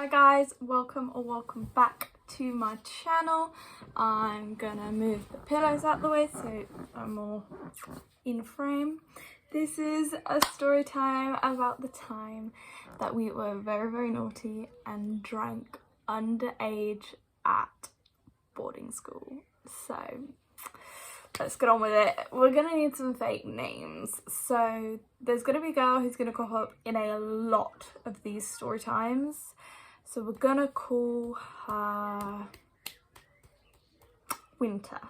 Hi guys, welcome back to my channel. I'm gonna move the pillows out the way so I'm more in frame. This is a story time about the time that we were very naughty and drank underage at boarding school. So let's get on with it. We're gonna need some fake names. So there's gonna be a girl who's gonna crop up in a lot of these story times. So we're gonna call her Winter.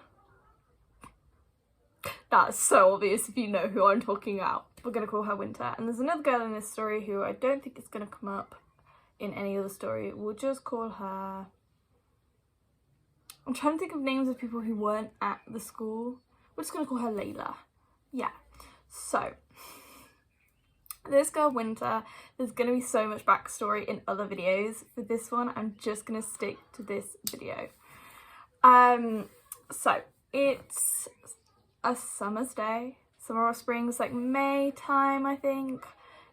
That's so obvious if you know who I'm talking about. We're gonna call her Winter. And there's another girl in this story who I don't think is gonna come up in any other story. We'll just call her... I'm trying to think of names of people who weren't at the school. We're just gonna call her Layla. Yeah. So this girl Winter, there's gonna be so much backstory in other videos. For this one, I'm just gonna stick to this video. So it's a summer's day, summer or spring, it's like May time, I think.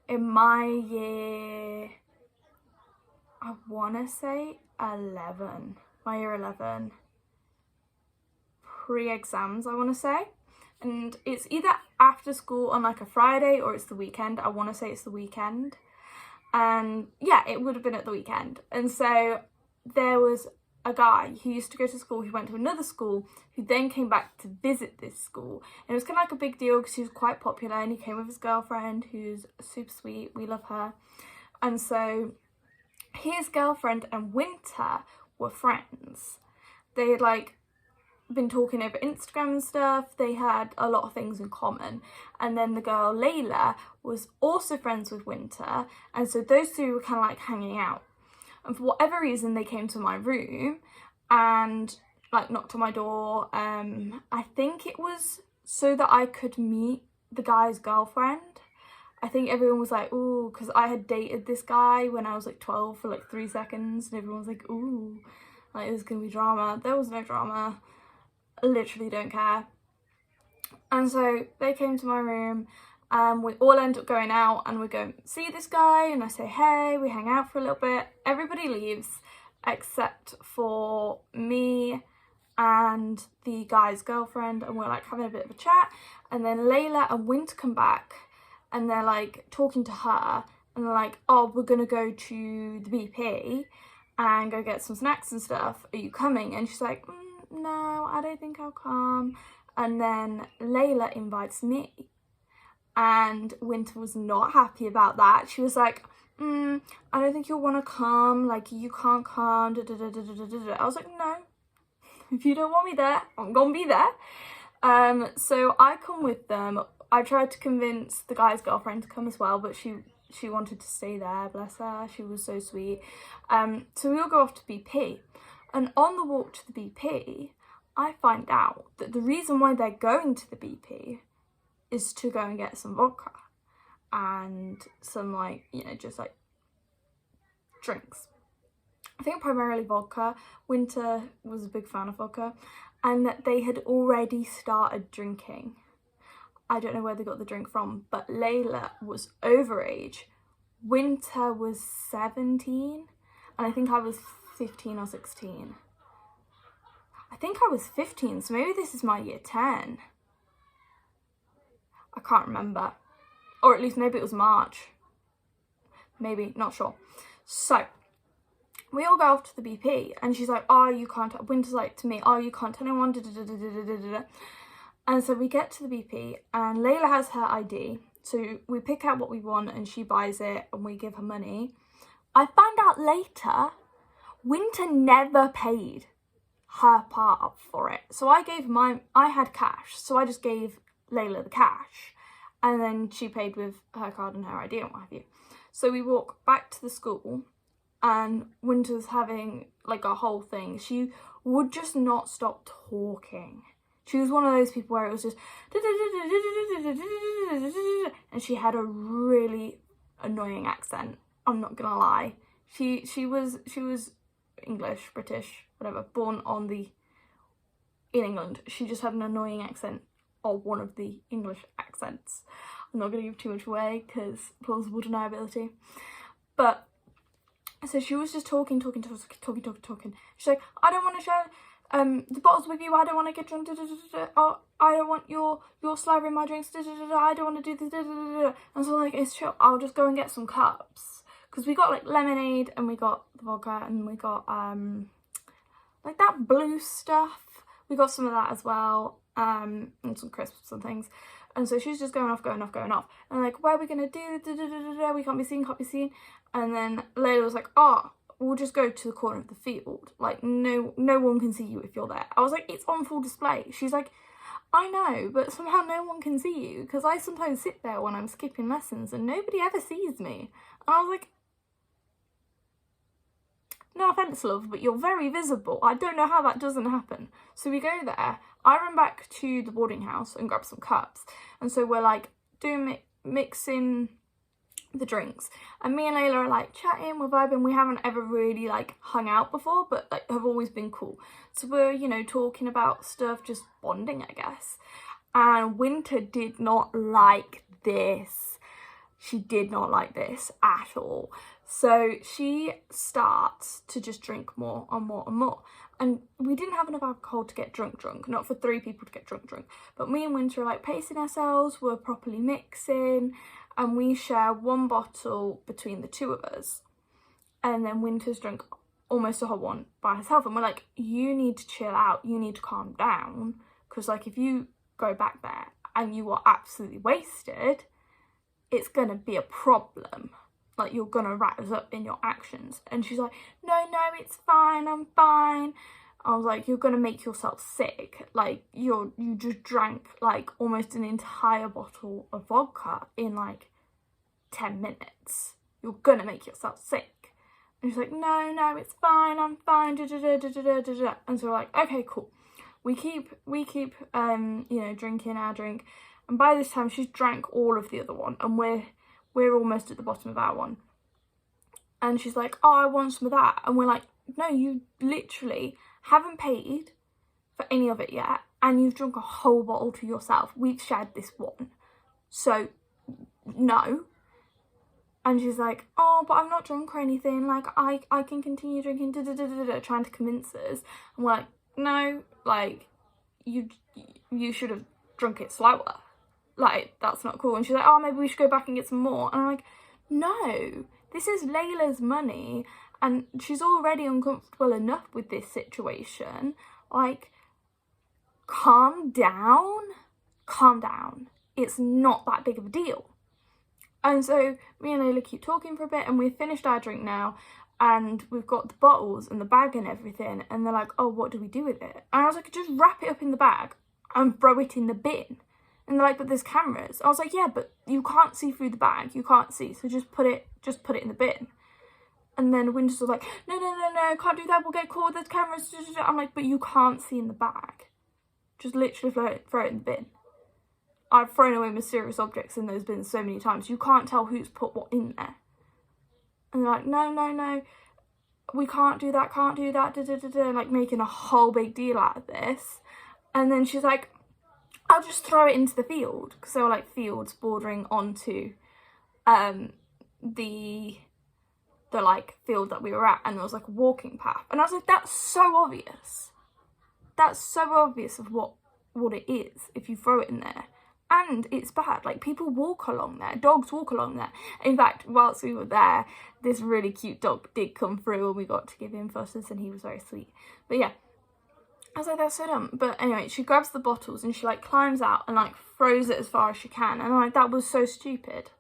In my year, I wanna say 11, my year 11. Pre-exams, I wanna say. And it's either after school on like a Friday or it's the weekend. I want to say it's the weekend. And yeah, it would have been at the weekend. And so there was a guy who used to go to school, who went to another school, who then came back to visit this school. And it was kind of like a big deal because he was quite popular and he came with his girlfriend, who's super sweet. We love her. And so his girlfriend and Winter were friends. They had like been talking over Instagram and stuff. They had a lot of things in common. And then the girl Layla was also friends with Winter, and so those two were kind of like hanging out. And for whatever reason, they came to my room and like knocked on my door. I think it was so that I could meet the guy's girlfriend. I think everyone was like, ooh, because I had dated this guy when I was like 12 for like 3 seconds, and everyone was like, ooh, like there's gonna be drama. There was no drama. Literally don't care. And so they came to my room and we all end up going out and we go see this guy, and I say hey, we hang out for a little bit. Everybody leaves except for me and the guy's girlfriend, and we're like having a bit of a chat. And then Layla and Winter come back and they're like talking to her, and they're like, oh, we're gonna go to the BP and go get some snacks and stuff, are you coming? And she's like, no, I don't think I'll come. And then Layla invites me, and Winter was not happy about that. She was like, I don't think you'll want to come, like you can't come, I was like, no, if you don't want me there, I'm gonna be there. So I come with them. I tried to convince the guy's girlfriend to come as well, but she wanted to stay there, bless her, she was so sweet. So we all go off to BP. And on the walk to the BP, I find out that the reason why they're going to the BP is to go and get some vodka and some like, you know, just like drinks. I think primarily vodka. Winter was a big fan of vodka, and that they had already started drinking. I don't know where they got the drink from, but Layla was overage. Winter was 17, and I think I was 15 or 16. I think I was 15, so maybe this is my year 10. I can't remember. Or at least maybe it was March. Maybe, not sure. So, we all go off to the BP, and she's like, oh, you can't, Winter's like to me, oh, you can't tell anyone, And so we get to the BP, and Layla has her ID. So we pick out what we want, and she buys it, and we give her money. I find out later, Winter never paid her part up for it. So I had cash, so I just gave Layla the cash, and then she paid with her card and her ID and what have you. So we walk back to the school, and Winter's having like a whole thing. She would just not stop talking. She was one of those people where it was just and she had a really annoying accent, I'm not gonna lie. She was English, British, whatever, born in England. She just had an annoying accent, or one of the English accents. I'm not going to give too much away because plausible deniability. But So she was just talking. She's like, I don't want to share the bottles with you. I don't want to get drunk. Oh, I don't want your saliva in my drinks. I don't want to do this. And so like, it's chill. I'll just go and get some cups, because we got like lemonade and we got the vodka and we got like that blue stuff. We got some of that as well, and some crisps and things. And so she's just going off. And like, where are we gonna do? We can't be seen. And then Layla was like, oh, we'll just go to the corner of the field. Like, no one can see you if you're there. I was like, it's on full display. She's like, I know, but somehow no one can see you, because I sometimes sit there when I'm skipping lessons and nobody ever sees me. And I was like, no offence, love, but you're very visible. I don't know how that doesn't happen. So we go there. I run back to the boarding house and grab some cups. And so we're like doing mixing the drinks. And me and Layla are like chatting, we're vibing. We haven't ever really like hung out before, but like have always been cool. So we're, you know, talking about stuff, just bonding, I guess. And Winter did not like this. She did not like this at all. So she starts to just drink more and more and more. And we didn't have enough alcohol to get drunk, not for 3 people to get drunk. But me and Winter are like pacing ourselves, we're properly mixing, and we share 1 bottle between the 2 of us. And then Winter's drunk almost a whole one by herself. And we're like, you need to chill out, you need to calm down. Because like, if you go back there and you are absolutely wasted, it's going to be a problem. Like, you're going to rat us up in your actions. And she's like, no, it's fine, I'm fine. I was like, you're going to make yourself sick. Like, you just drank, like, almost an entire bottle of vodka in, like, 10 minutes. You're going to make yourself sick. And she's like, no, it's fine, I'm fine. And so we're like, okay, cool. We keep you know, drinking our drink. And by this time, she's drank all of the other one. And we're almost at the bottom of our one. And she's like, oh, I want some of that. And we're like, no, you literally haven't paid for any of it yet. And you've drunk a whole bottle to yourself. We've shared this one. So, no. And she's like, oh, but I'm not drunk or anything. Like, I can continue drinking, trying to convince us. And we're like, no, like, you should have drunk it slower. Like, that's not cool. And she's like, oh, maybe we should go back and get some more. And I'm like, no, this is Layla's money. And she's already uncomfortable enough with this situation. Like, calm down. It's not that big of a deal. And so me and Layla keep talking for a bit, and we've finished our drink now. And we've got the bottles and the bag and everything. And they're like, oh, what do we do with it? And I was like, just wrap it up in the bag and throw it in the bin. And they're like, but there's cameras. I was like, yeah, but you can't see through the bag. You can't see. So just put it in the bin. And then Winter's was like, no, can't do that. We'll get caught. There's cameras. I'm like, but you can't see in the bag. Just literally throw it in the bin. I've thrown away mysterious objects in those bins so many times. You can't tell who's put what in there. And they're like, no. We can't do that. Like, making a whole big deal out of this. And then she's like, I'll just throw it into the field, because there were like fields bordering onto the like field that we were at, and there was like a walking path. And I was like, that's so obvious. That's so obvious of what it is if you throw it in there. And it's bad. Like, people walk along there. Dogs walk along there. In fact, whilst we were there, this really cute dog did come through and we got to give him fusses, and he was very sweet. But yeah, I was like, that's so dumb. But anyway, she grabs the bottles and she like climbs out and like throws it as far as she can. And I'm like, that was so stupid.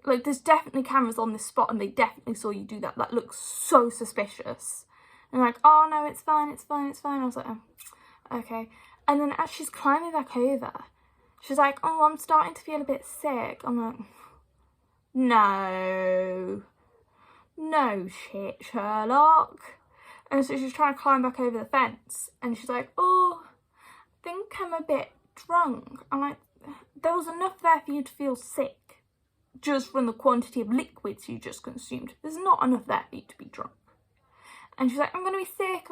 Like, there's definitely cameras on this spot and they definitely saw you do that. That looks so suspicious. And like, oh no, it's fine. I was like, oh, okay. And then as she's climbing back over, she's like, oh, I'm starting to feel a bit sick. I'm like, no shit, Sherlock. And so she's trying to climb back over the fence. And she's like, oh, I think I'm a bit drunk. I'm like, there was enough there for you to feel sick. Just from the quantity of liquids you just consumed. There's not enough there for you to be drunk. And she's like, I'm going to be sick.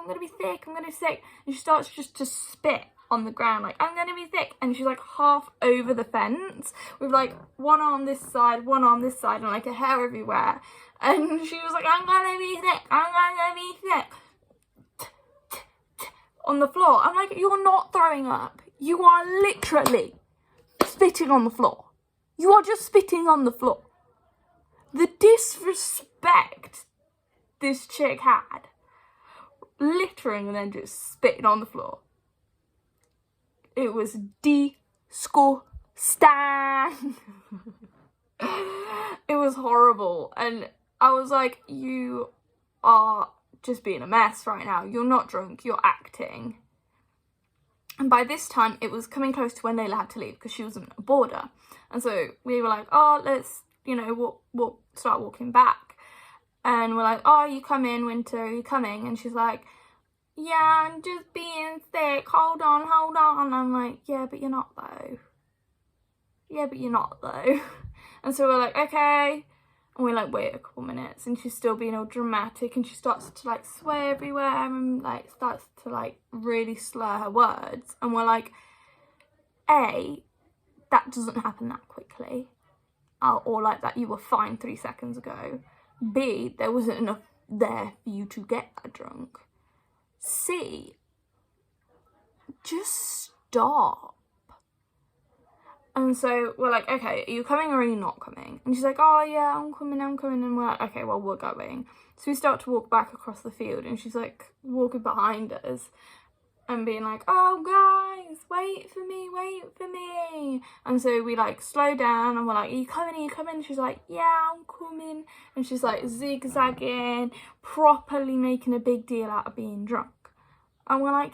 And she starts just to spit on the ground, like, I'm gonna be sick. And she's like half over the fence with like one arm this side, one arm this side, and like her hair everywhere. And she was like, I'm gonna be sick, I'm gonna be sick. On the floor. I'm like, you're not throwing up. You are literally spitting on the floor. You are just spitting on the floor. The disrespect this chick had, littering and then just spitting on the floor. It was disgusting. It was horrible. And I was like, you are just being a mess right now. You're not drunk, you're acting. And by this time, it was coming close to when Layla had to leave because she was on a boarder. And so we were like, oh, let's, we'll start walking back. And we're like, oh, you coming, Winter? Are you coming? And she's like, yeah, I'm just being sick. Hold on. And I'm like, yeah, but you're not though. Yeah, but you're not though. And so we're like, okay. And we like wait a couple minutes and she's still being all dramatic and she starts to like swear everywhere and like starts to like really slur her words. And we're like, A, that doesn't happen that quickly. Or like that you were fine 3 seconds ago. B, there wasn't enough there for you to get that drunk. C, just stop. And so we're like, okay, are you coming or are you not coming? And she's like, oh yeah, I'm coming. And we're like, okay, well, we're going. So we start to walk back across the field and she's like walking behind us and being like, oh guys, wait for me. And so we like slow down and we're like, are you coming? She's like, yeah, I'm coming. And she's like zigzagging, properly making a big deal out of being drunk. And we're like,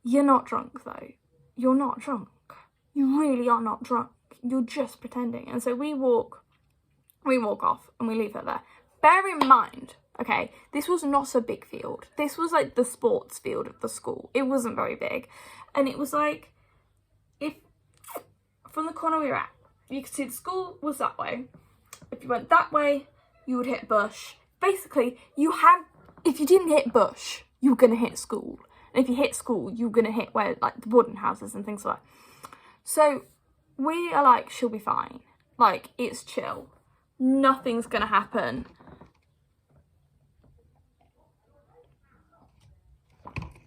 you're not drunk though. You're not drunk. You really are not drunk. You're just pretending. And so we walk off and we leave her there. Bear in mind, okay, this was not a big field. This was like the sports field of the school. It wasn't very big. And it was like, if from the corner we were at, you could see the school was that way. If you went that way, you would hit bush. Basically, if you didn't hit bush, you were going to hit school. And if you hit school, you were going to hit where like the boarding houses and things like that. So we are like, she'll be fine. Like, it's chill. Nothing's going to happen.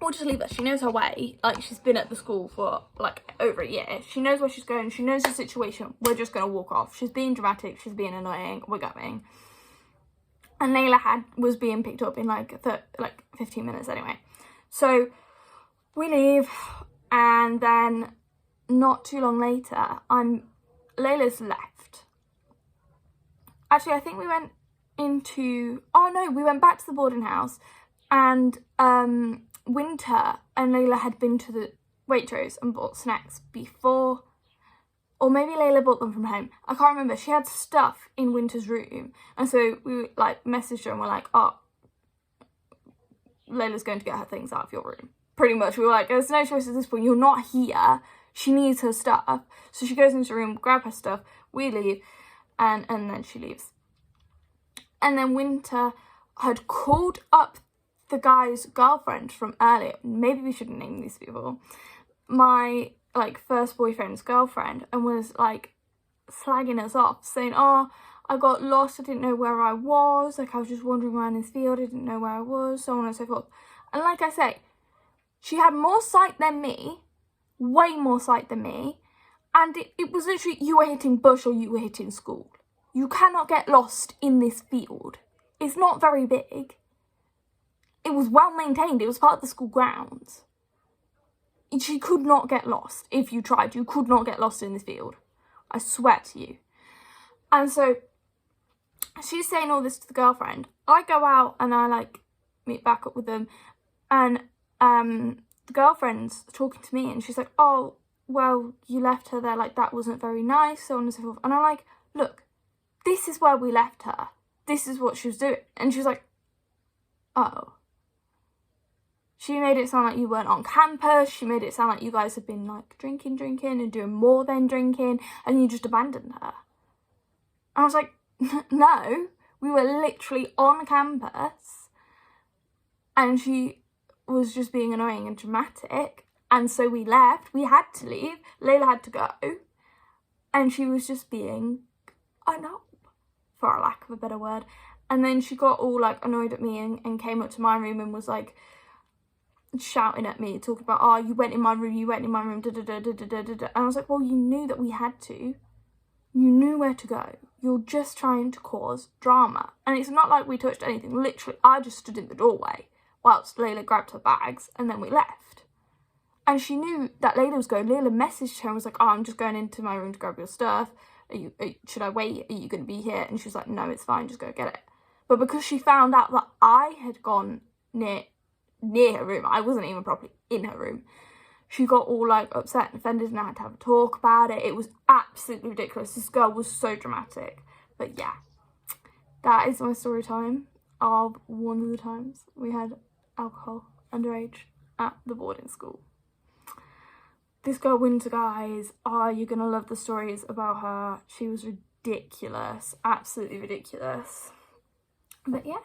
We'll just leave her. She knows her way. Like, she's been at the school for like over a year. She knows where she's going. She knows the situation. We're just going to walk off. She's being dramatic. She's being annoying. We're going. And Layla was being picked up in like 15 minutes anyway. So we leave and then not too long later, Layla's left. Actually, I think we went we went back to the boarding house and Winter and Layla had been to the Waitrose and bought snacks before, or maybe Layla bought them from home. I can't remember. She had stuff in Winter's room. And so we like messaged her and we're like, oh, Layla's going to get her things out of your room. Pretty much. We were like, there's no choice at this point. You're not here. She needs her stuff. So she goes into the room, grab her stuff, we leave, and then she leaves. And then Winter had called up the guy's girlfriend from earlier. Maybe we shouldn't name these people. My like first boyfriend's girlfriend, and was like slagging us off, saying, oh, I got lost, I didn't know where I was, like I was just wandering around this field, I didn't know where I was, so on and so forth. And like I say, she had more sight than me, way more sight than me, and it was literally, you were hitting bush or you were hitting school. You cannot get lost in this field. It's not very big. It was well maintained. It was part of the school grounds. She could not get lost if you tried. You could not get lost in this field. I swear to you. And so she's saying all this to the girlfriend. I go out and I like meet back up with them, and the girlfriend's talking to me and she's like, oh, well, you left her there, like that wasn't very nice, so on and so forth. And I'm like, look, this is where we left her. This is what she was doing. And she's like, oh. She made it sound like you weren't on campus. She made it sound like you guys had been like drinking and doing more than drinking, and you just abandoned her. I was like, no, we were literally on campus and she was just being annoying and dramatic. And so we left. We had to leave. Layla had to go. And she was just being a knob, for a lack of a better word. And then she got all like annoyed at me and came up to my room and was like shouting at me, talking about, oh, you went in my room, da da da da da da da. And I was like, well, you knew that we had to. You knew where to go. You're just trying to cause drama. And it's not like we touched anything. Literally, I just stood in the doorway whilst Layla grabbed her bags and then we left. And she knew that Layla was going. Layla messaged her and was like, oh, I'm just going into my room to grab your stuff. Should I wait? Are you going to be here? And she was like, no, it's fine. Just go get it. But because she found out that I had gone near her room, I wasn't even properly in her room, she got all like upset and offended and I had to have a talk about it. It was absolutely ridiculous. This girl was so dramatic. But yeah, that is my story time of one of the times we had alcohol underage at the boarding school. This girl Winter, guys, you're gonna love the stories about her. She was ridiculous, absolutely ridiculous. But yeah.